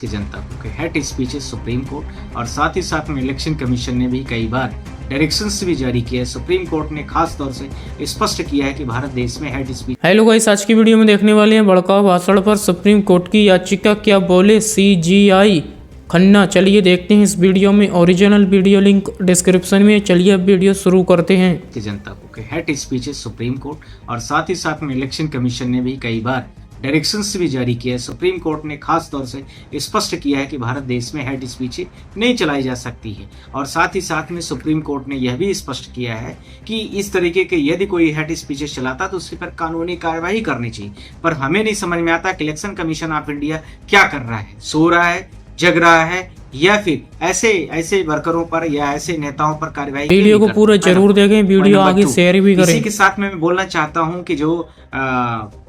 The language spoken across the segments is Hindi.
की जनता को हेट स्पीचेस सुप्रीम कोर्ट और साथ ही साथ में इलेक्शन कमीशन ने भी कई बार डायरेक्शंस भी जारी किया है। सुप्रीम कोर्ट ने खास तौर से स्पष्ट किया है कि भारत देश में हेट स्पीच। हेलो गाइस, आज की वीडियो में देखने वाले हैं भड़काऊ भाषण पर सुप्रीम कोर्ट की याचिका क्या बोले सीजीआई खन्ना। चलिए देखते हैं इस वीडियो में। ओरिजिनल वीडियो लिंक डिस्क्रिप्शन में। चलिए अब वीडियो शुरू करते हैं। की जनता को हेट स्पीचेस सुप्रीम कोर्ट और साथ ही साथ में इलेक्शन कमीशन ने भी कई बार डायरेक्शंस भी जारी किया है। सुप्रीम कोर्ट ने खास तौर से स्पष्ट किया है कि भारत देश में हेट स्पीच नहीं चलाई जा सकती है और साथ ही साथ में सुप्रीम कोर्ट ने यह भी स्पष्ट किया है कि इस तरीके के यदि कोई हेट स्पीचेस चलाता तो उसके पर कानूनी कार्रवाई करनी चाहिए। पर हमें नहीं समझ में आता कि इलेक्शन कमीशन ऑफ इंडिया क्या कर रहा है, सो रहा है, जग रहा है या फिर ऐसे वर्करों पर या ऐसे नेताओं पर कार्रवाई। वीडियो को पूरा जरूर देखें, वीडियो आगे शेयर भी करें। इसी के साथ में मैं बोलना चाहता हूं कि जो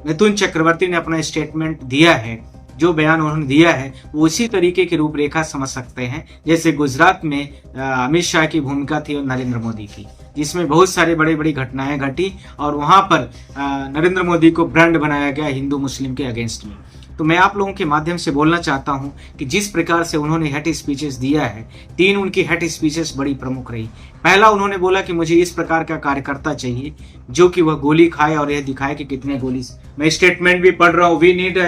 मिथुन चक्रवर्ती ने अपना स्टेटमेंट दिया है, जो बयान उन्होंने दिया है, वो उसी तरीके की रूपरेखा समझ सकते हैं जैसे गुजरात में अमित शाह की भूमिका थी और नरेंद्र मोदी की, जिसमें बहुत सारी बड़ी बड़ी घटनाएं घटी और वहां पर नरेंद्र मोदी को ब्रांड बनाया गया हिंदू मुस्लिम के अगेंस्ट में। तो मैं आप लोगों के माध्यम से बोलना चाहता हूं कि जिस प्रकार से उन्होंने हेट स्पीचेस दिया है, 3 उनकी हेट स्पीचेस बड़ी प्रमुख रही। पहला, उन्होंने बोला कि मुझे इस प्रकार का कार्यकर्ता चाहिए जो कि वह गोली खाए और यह दिखाए कि कितने गोली। मैं स्टेटमेंट भी पढ़ रहा हूं। We need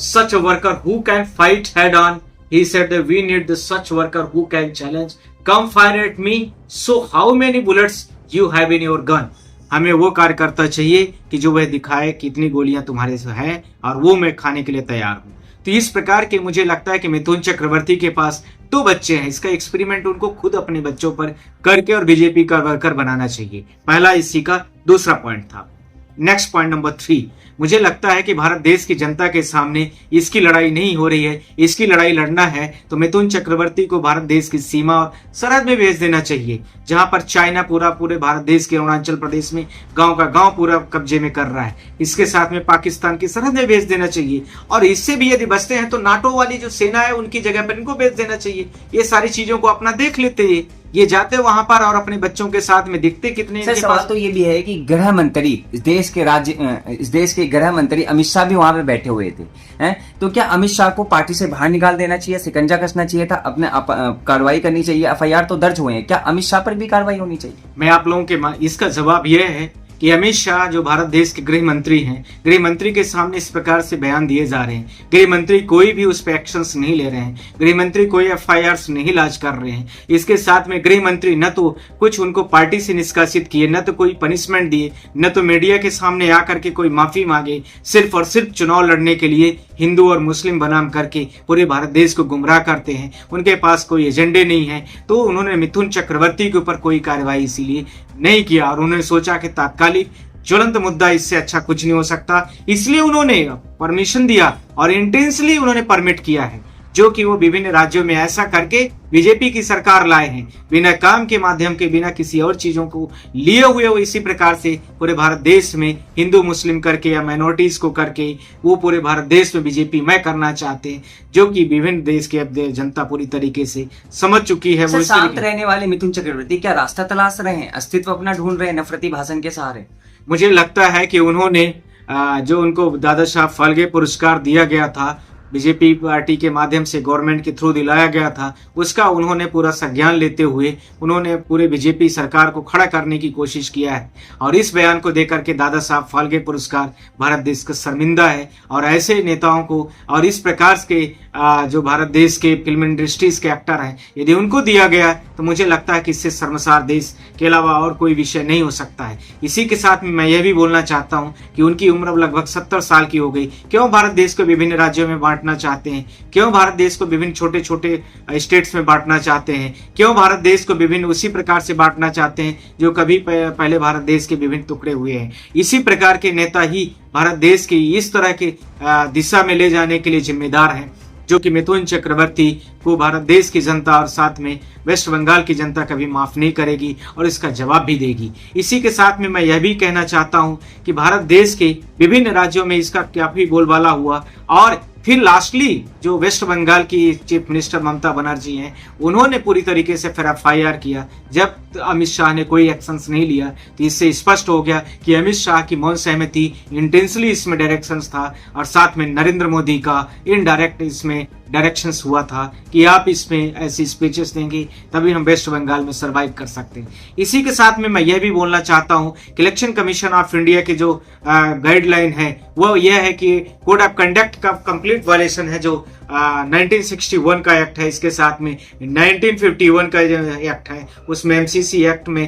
such a worker who can fight head on. He said that we need such worker who can challenge. Come fire at me. So how many bullets you have in your gun? हमें वो कार्यकर्ता चाहिए कि जो वह दिखाए कितनी गोलियां तुम्हारे से हैं और वो मैं खाने के लिए तैयार हूं। तो इस प्रकार के मुझे लगता है कि मिथुन चक्रवर्ती के पास 2 बच्चे हैं। इसका एक्सपेरिमेंट उनको खुद अपने बच्चों पर करके और बीजेपी का वर्कर बनाना चाहिए। पहला इसी का दूसरा पॉइंट था। नेक्स्ट पॉइंट नंबर 3, मुझे लगता है कि भारत देश की जनता के सामने इसकी लड़ाई नहीं हो रही है। इसकी लड़ाई लड़ना है तो मिथुन चक्रवर्ती को भारत देश की सीमा और सरहद में भेज देना चाहिए, जहां पर चाइना पूरे भारत देश के अरुणाचल प्रदेश में गांव का गांव पूरा कब्जे में कर रहा है। इसके साथ में पाकिस्तान की सरहद में भेज देना चाहिए और इससे भी यदि बचते हैं तो नाटो वाली जो सेना है उनकी जगह पर इनको भेज देना चाहिए। ये सारी चीजों को अपना देख लेते हैं। ये जाते वहां पर और अपने बच्चों के साथ में दिखते कितने। सवाल तो ये भी है कि गृह मंत्री इस देश के गृह मंत्री अमित शाह भी वहां पे बैठे हुए थे, हैं? तो क्या अमित शाह को पार्टी से बाहर निकाल देना चाहिए, शिकंजा कसना चाहिए था, अपने कार्रवाई करनी चाहिए? एफआईआर तो दर्ज हुए हैं, क्या अमित शाह पर भी कार्रवाई होनी चाहिए? मैं आप लोगों के इसका जवाब यह है कि अमित शाह जो भारत देश के गृह मंत्री हैं, गृह मंत्री के सामने इस प्रकार से बयान दिए जा रहे हैं। गृह मंत्री कोई भी उस पर एक्शंस नहीं ले रहे हैं। गृह मंत्री कोई एफआईआर नहीं लाज कर रहे हैं। इसके साथ में गृह मंत्री न तो कुछ उनको पार्टी से निष्कासित किए, न तो कोई पनिशमेंट दिए, न तो मीडिया के सामने आकर के कोई माफी मांगे। सिर्फ और सिर्फ चुनाव लड़ने के लिए हिंदू और मुस्लिम बनाम करके पूरे भारत देश को गुमराह करते हैं। उनके पास कोई एजेंडे नहीं है। तो उन्होंने मिथुन चक्रवर्ती के ऊपर कोई कार्रवाई इसीलिए नहीं किया और उन्होंने सोचा कि तात्कालिक ज्वलंत मुद्दा, इससे अच्छा कुछ नहीं हो सकता, इसलिए उन्होंने परमिशन दिया और इंटेंसली उन्होंने परमिट किया है, जो कि वो विभिन्न राज्यों में ऐसा करके बीजेपी की सरकार लाए हैं, बिना काम के माध्यम के, बिना किसी और चीजों को लिए हुए। वो इसी प्रकार से पूरे भारत देश में हिंदू मुस्लिम करके या माइनॉरिटीज को करके वो पूरे भारत देश में बीजेपी में करना चाहते हैं, जो कि विभिन्न देश की जनता पूरी तरीके से समझ चुकी है। वो शांत रहने वाले मिथुन चक्रवर्ती क्या रास्ता तलाश रहे हैं, अस्तित्व अपना ढूंढ रहे हैं नफरती भाषण के सहारे? मुझे लगता है कि उन्होंने जो उनको दादा साहब फाल्के पुरस्कार दिया गया था, बीजेपी पार्टी के माध्यम से गवर्नमेंट के थ्रू दिलाया गया था, उसका उन्होंने पूरा संज्ञान लेते हुए उन्होंने पूरे बीजेपी सरकार को खड़ा करने की कोशिश किया है और इस बयान को देकर के दादा साहब फाल्के पुरस्कार भारत देश का शर्मिंदा है। और ऐसे नेताओं को और इस प्रकार के जो भारत देश के फिल्म इंडस्ट्रीज के एक्टर हैं, यदि उनको दिया गया तो मुझे लगता है कि इससे शर्मसार देश के अलावा और कोई विषय नहीं हो सकता है। इसी के साथ में मैं यह भी बोलना चाहता हूं कि उनकी उम्र लगभग 70 साल की हो गई। क्यों भारत देश को विभिन्न राज्यों में बांटना चाहते हैं? क्यों भारत देश को विभिन्न छोटे छोटे स्टेट्स में बांटना चाहते हैं? क्यों भारत देश को विभिन्न उसी प्रकार से बांटना चाहते हैं जो कभी पहले भारत देश के विभिन्न टुकड़े हुए हैं? इसी प्रकार के नेता ही भारत देश की इस तरह के दिशा में ले जाने के लिए जिम्मेदार हैं, जो कि मिथुन चक्रवर्ती को भारत देश की जनता और साथ में वेस्ट बंगाल की जनता कभी माफ नहीं करेगी और इसका जवाब भी देगी। इसी के साथ में मैं यह भी कहना चाहता हूं कि भारत देश के विभिन्न राज्यों में इसका काफी बोलबाला हुआ और फिर लास्टली जो वेस्ट बंगाल की चीफ मिनिस्टर ममता बनर्जी हैं, उन्होंने पूरी तरीके से फिर एफआईआर किया। जब अमित शाह ने कोई एक्शंस नहीं लिया तो इससे स्पष्ट हो गया कि अमित शाह की मौन सहमति इंटेंसली इसमें डायरेक्शंस था और साथ में नरेंद्र मोदी का इनडायरेक्ट इसमें डायरेक्शंस हुआ था कि आप इसमें ऐसी स्पीचेस देंगे तभी हम वेस्ट बंगाल में सरवाइव कर सकते हैं। इसी के साथ में मैं यह भी बोलना चाहता हूं कि इलेक्शन कमीशन ऑफ इंडिया की जो गाइडलाइन है वो यह है कि कोड ऑफ कंडक्ट का कंप्लीट वायलेशन है, जो 1961 का एक्ट है, इसके साथ में 1951 का जो एक्ट है उसमें एमसीसी एक्ट में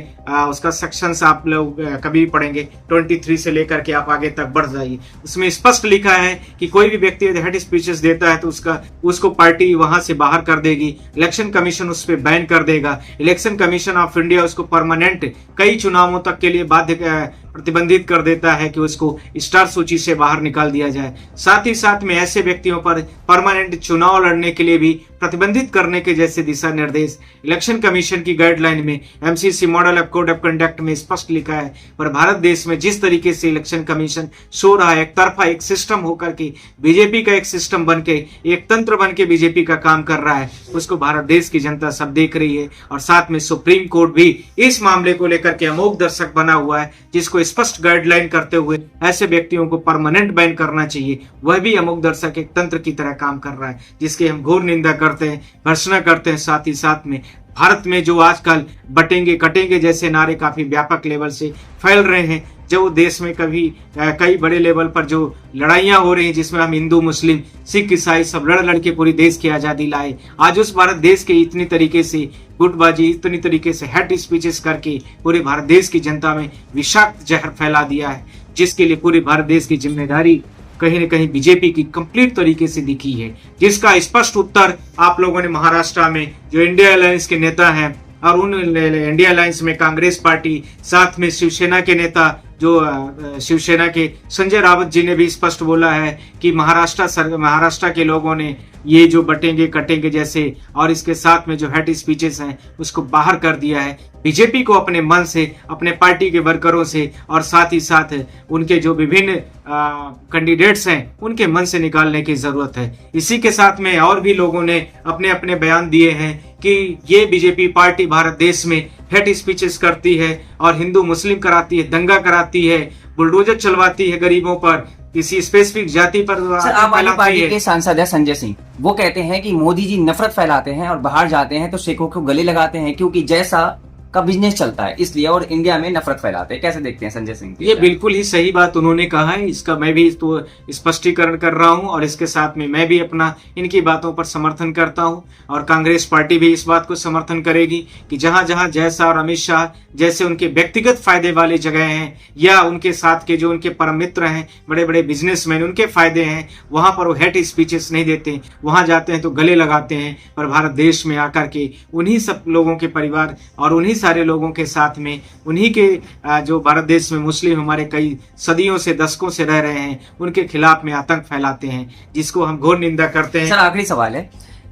उसका सेक्शंस आप लोग कभी भी पढ़ेंगे 23 से लेकर के आप आगे तक बढ़ जाइए। उसमें स्पष्ट लिखा है कि कोई भी व्यक्ति हेड स्पीचेस देता है तो उसको पार्टी वहां से बाहर कर देगी, इलेक्शन कमीशन उस पर बैन कर देगा। इलेक्शन कमीशन ऑफ इंडिया उसको परमानेंट कई चुनावों तक के लिए प्रतिबंधित कर देता है कि उसको स्टार सूची से बाहर निकाल दिया जाए। साथ ही साथ में ऐसे व्यक्तियों पर परमानेंट चुनाव लड़ने के लिए भी प्रतिबंधित करने के जैसे दिशा निर्देश इलेक्शन कमीशन की गाइडलाइन में MCC model of code of conduct में स्पष्ट लिखा है। पर भारत देश में जिस तरीके से इलेक्शन कमीशन सो रहा है, एक तरफा एक सिस्टम होकर के बीजेपी का एक सिस्टम बन के, एक तंत्र बन के बीजेपी का काम कर रहा है, उसको भारत देश की जनता सब देख रही है। और साथ में सुप्रीम कोर्ट भी इस मामले को लेकर के अमोघ दर्शक बना हुआ है, जिसको स्पष्ट गाइडलाइन करते हुए ऐसे व्यक्तियों को परमानेंट बैन करना चाहिए। वह भी अमोघ दर्शक एक तंत्र की तरह काम कर रहा है, जिसकी हम घोर निंदा करते हैं, भर्त्सना करते हैं। साथ ही साथ में भारत में जो आजकल बटेंगे कटेंगे जैसे नारे काफी व्यापक लेवल से फैल रहे हैं, जो देश में कई बड़े लेवल पर जो लड़ाइयां हो रही हैं, जिसमें हम हिंदू मुस्लिम सिख ईसाई सब लड़ के पूरी देश की आजादी लाए, आज उस भारत देश के इतनी तरीके से गुटबाजी, इतनी तरीके से हेट स्पीचेस करके पूरे भारत देश की जनता में विषाक्त जहर फैला दिया है, जिसके लिए पूरे भारत देश की जिम्मेदारी कहीं न कहीं बीजेपी की कंप्लीट तरीके से दिखी है, जिसका स्पष्ट उत्तर आप लोगों ने महाराष्ट्र में जो इंडिया अलायंस के नेता हैं और उन इंडिया अलायंस में कांग्रेस पार्टी, साथ में शिवसेना के नेता जो शिवसेना के संजय रावत जी ने भी स्पष्ट बोला है कि महाराष्ट्र के लोगों ने ये जो बटेंगे कटेंगे जैसे और इसके साथ में जो हेट स्पीचेस हैं उसको बाहर कर दिया है। बीजेपी को अपने मन से, अपने पार्टी के वर्करों से और साथ ही साथ उनके जो विभिन्न कैंडिडेट्स हैं उनके मन से निकालने की जरूरत है। इसी के साथ में और भी लोगों ने अपने अपने बयान दिए हैं कि ये बीजेपी पार्टी भारत देश में हेट स्पीचेस करती है और हिंदू मुस्लिम कराती है, दंगा कराती है, बुलडोजर चलवाती है गरीबों पर, किसी स्पेसिफिक जाति पर। सर, आम आदमी पार्टी के सांसद है संजय सिंह, वो कहते हैं कि मोदी जी नफरत फैलाते हैं और बाहर जाते हैं तो सिखों को गले लगाते हैं क्योंकि जैसा का बिजनेस चलता है इसलिए, और इंडिया में नफरत फैलाते हैं। कैसे देखते हैं संजय सिंह? ये बिल्कुल ही सही बात उन्होंने कहा है, इसका मैं भी तो स्पष्टीकरण कर रहा हूं और इसके साथ में मैं भी अपना इनकी बातों पर समर्थन करता हूं और कांग्रेस पार्टी भी इस बात को समर्थन करेगी कि जहां जहां जैसा और अमित शाह जैसे उनके व्यक्तिगत फायदे वाले जगह हैं या उनके साथ के जो उनके परम मित्र हैं, बड़े बड़े बिजनेसमैन, उनके फायदे हैं, वहां पर वो हेट स्पीचेस नहीं देते, वहां जाते हैं तो गले लगाते हैं। पर भारत देश में आकर के उन्हीं सब लोगों के परिवार और उन्हीं सारे लोगों के साथ में, उन्हीं के जो भारत देश में मुस्लिम हमारे कई सदियों से दशकों से रह रहे हैं, उनके खिलाफ में आतंक फैलाते हैं, जिसको हम घोर निंदा करते हैं। सर, आखिरी सवाल है,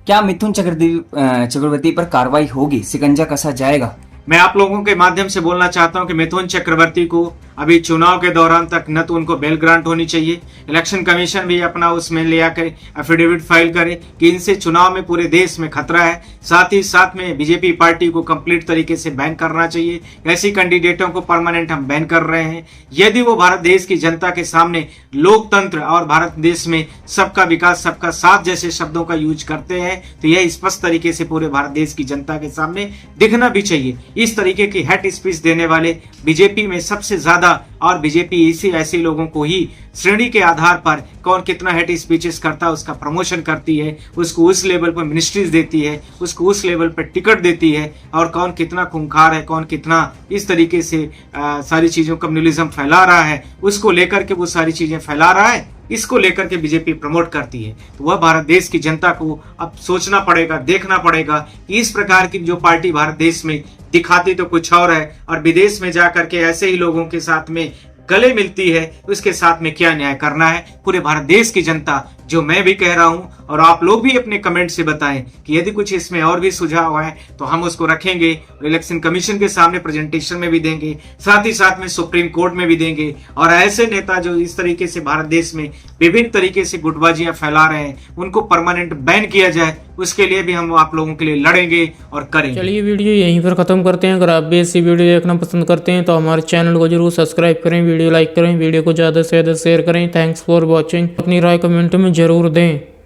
क्या मिथुन चक्रवर्ती पर कार्रवाई होगी, शिकंजा कसा जाएगा? मैं आप लोगों के माध्यम से बोलना चाहता हूं कि मिथुन चक्रवर्ती को अभी चुनाव के दौरान तक न तो उनको बेल ग्रांट होनी चाहिए, इलेक्शन कमीशन भी अपना उसमें ले आकर एफिडेविट फाइल करे कि इनसे चुनाव में पूरे देश में खतरा है। साथ ही साथ में बीजेपी पार्टी को कंप्लीट तरीके से बैन करना चाहिए, ऐसी कैंडिडेटों को परमानेंट हम बैन कर रहे हैं। यदि वो भारत देश की जनता के सामने लोकतंत्र और भारत देश में सबका विकास सबका साथ जैसे शब्दों का यूज करते हैं तो यह स्पष्ट तरीके से पूरे भारत देश की जनता के सामने दिखना भी चाहिए। इस तरीके की हेट स्पीच देने वाले बीजेपी में सबसे ज्यादा, और बीजेपी इसी ऐसे लोगों को ही श्रेणी के आधार पर कौन कितना हेट स्पीचेस करता है उसका प्रमोशन करती है, उसको उस लेवल पर मिनिस्ट्रीज देती है, उसको उस लेवल पर टिकट देती है, और कौन कितना खूंखार है, कौन कितना इस तरीके से सारी चीजों कम्युनलिज्म फैला रहा है, उसको लेकर के वो सारी चीजें फैला रहा है, इसको लेकर के बीजेपी प्रमोट करती है। तो वह भारत देश की जनता को अब सोचना पड़ेगा, देखना पड़ेगा कि इस प्रकार की जो पार्टी भारत देश में दिखाती तो कुछ और है और विदेश में जाकर के ऐसे ही लोगों के साथ में गले मिलती है, उसके साथ में क्या न्याय करना है। पूरे भारत देश की जनता, जो मैं भी कह रहा हूं और आप लोग भी अपने कमेंट से बताएं कि यदि कुछ इसमें और भी सुझाव है तो हम उसको रखेंगे, इलेक्शन कमीशन के सामने प्रेजेंटेशन में भी देंगे, साथ ही साथ में सुप्रीम कोर्ट में भी देंगे। और ऐसे नेता जो इस तरीके से भारत देश में विभिन्न तरीके से गुटबाजियां फैला रहे हैं उनको परमानेंट बैन किया जाए, उसके लिए भी हम आप लोगों के लिए लड़ेंगे और करेंगे। चलिए वीडियो यहीं पर खत्म करते हैं। अगर आप भी ऐसी वीडियो देखना पसंद करते हैं तो हमारे चैनल को जरूर सब्सक्राइब करें, वीडियो लाइक करें, वीडियो को ज़्यादा से ज़्यादा शेयर करें। Thanks for watching. अपनी राय कमेंट में जरूर दें।